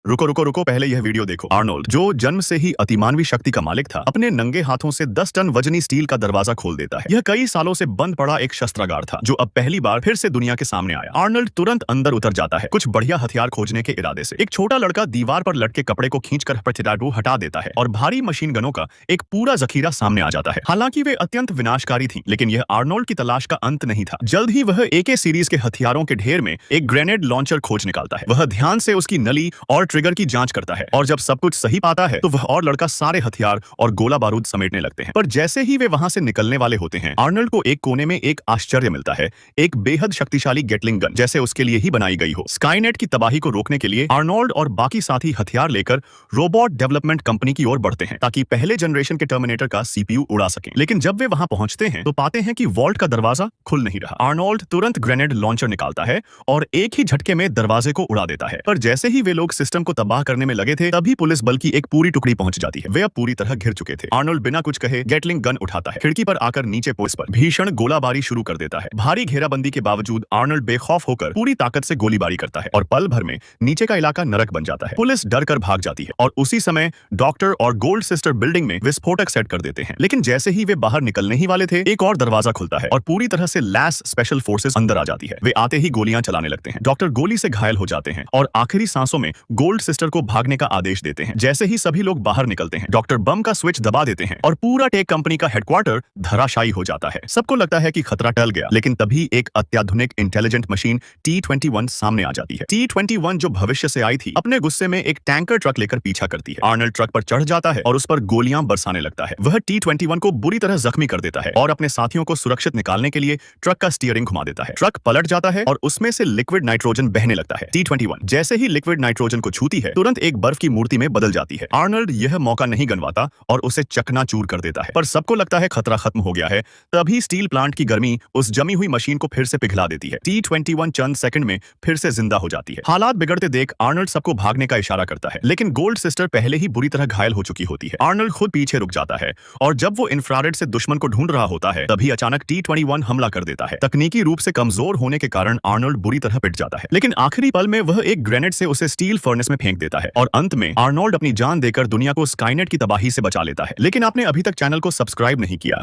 रुको रुको रुको, पहले यह वीडियो देखो। आर्नोल्ड, जो जन्म से ही अतिमानवी शक्ति का मालिक था, अपने नंगे हाथों से 10 टन वजनी स्टील का दरवाजा खोल देता है। यह कई सालों से बंद पड़ा एक शस्त्रागार था, जो अब पहली बार फिर से दुनिया के सामने आया। आर्नोल्ड तुरंत अंदर उतर जाता है, कुछ बढ़िया हथियार खोजने के इरादे से। एक छोटा लड़का दीवार पर लटके कपड़े को खींचकर पथेदारू हटा देता है और भारी मशीन गनों का एक पूरा जखीरा सामने आ जाता है। हालांकि वे अत्यंत विनाशकारी थी, लेकिन यह आर्नोल्ड की तलाश का अंत नहीं था। जल्द ही वह एके सीरीज के हथियारों के ढेर में एक ग्रेनेड लॉन्चर खोज निकालता है। वह ध्यान से उसकी नली और ट्रिगर की जांच करता है, और जब सब कुछ सही पाता है तो वह और लड़का सारे हथियार और गोला बारूद समेटने लगते हैं। पर जैसे ही वे वहां से निकलने वाले होते हैं, आर्नल्ड को एक कोने में एक आश्चर्य मिलता है, एक बेहद शक्तिशाली गेटलिंग गन, जैसे उसके लिए ही बनाई गई हो। स्काईनेट की तबाही को रोकने के लिए आर्नोल्ड और बाकी साथी हथियार लेकर रोबोट डेवलपमेंट कंपनी की ओर बढ़ते हैं, ताकि पहले जनरेशन के टर्मिनेटर का सीपीयू उड़ा सकें। लेकिन जब वे वहां पहुंचते हैं तो पाते हैं कि वॉल्ट का दरवाजा खुल नहीं रहा। आर्नोल्ड तुरंत ग्रेनेड लॉन्चर निकालता है और एक ही झटके में दरवाजे को उड़ा देता है। पर जैसे ही वे लोग सिस्टम को तबाह करने में लगे थे, तभी पुलिस बल की एक पूरी टुकड़ी पहुंच जाती है। वे अब पूरी तरह घिर चुके थे। आर्नोल्ड बिना कुछ कहे गेटलिंग गन उठाता है, खिड़की पर आकर नीचे पुलिस पर भीषण गोलाबारी शुरू कर देता है। भारी घेराबंदी के बावजूद आर्नोल्ड बेखौफ होकर पूरी ताकत से गोलीबारी करता है और पल भर में नीचे का इलाका नरक बन जाता है। पुलिस डर कर भाग जाती है और उसी समय डॉक्टर और गोल्ड सिस्टर बिल्डिंग में विस्फोटक सेट कर देते हैं। लेकिन जैसे ही वे बाहर निकलने ही वाले थे, एक और दरवाजा खुलता है और पूरी तरह से लैस स्पेशल फोर्सेस अंदर आ जाती है। वे आते ही गोलियां चलाने लगते हैं। डॉक्टर गोली से घायल हो जाते हैं और आखिरी सांसों में गोल्ड सिस्टर को भागने का आदेश देते हैं। जैसे ही सभी लोग बाहर निकलते हैं, डॉक्टर बम का स्विच दबा देते हैं और पूरा टेक कंपनी का हेडक्वार्टर धराशायी हो जाता है। सबको लगता है कि खतरा टल गया, लेकिन तभी एक अत्याधुनिक इंटेलिजेंट मशीन T-21 सामने आ जाती है। T-21, जो भविष्य से आई थी, अपने गुस्से में एक टैंकर ट्रक लेकर पीछा करती है। आर्नल्ड ट्रक पर चढ़ जाता है और उस पर गोलियां बरसाने लगता है। वह T-21 को बुरी तरह जख्मी कर देता है और अपने साथियों को सुरक्षित निकालने के लिए ट्रक का स्टीयरिंग घुमा देता है। ट्रक पलट जाता है और उसमें से लिक्विड नाइट्रोजन बहने लगता है। T-21 जैसे ही लिक्विड नाइट्रोजन को छूती है, तुरंत एक बर्फ की मूर्ति में बदल जाती है। आर्नल्ड यह मौका नहीं गंवाता और उसे चकनाचूर कर देता है। पर सबको लगता है खतरा खत्म हो गया है। तभी स्टील प्लांट की गर्मी उस जमी हुई मशीन को फिर से पिघला देती है। T-21 चंद सेकंड में फिर से जिंदा हो जाती है। हालात बिगड़ते देख आर्नल्ड सबको भागने का इशारा करता है, लेकिन गोल्ड सिस्टर पहले ही बुरी तरह घायल हो चुकी होती है। आर्नल्ड खुद पीछे रुक जाता है और जब वो इंफ्रारेड से दुश्मन को ढूंढ रहा होता है, तभी अचानक T-21 हमला कर देता है। तकनीकी रूप से कमजोर होने के कारण आर्नल्ड बुरी तरह पिट जाता है, लेकिन आखिरी पल में वह एक ग्रेनेड से उसे स्टील फर्नेस में फेंक देता है और अंत में आर्नल्ड अपनी जान देकर दुनिया को स्काईनेट की तबाही से बचा लेता है। लेकिन आपने अभी तक चैनल को सब्सक्राइब नहीं किया।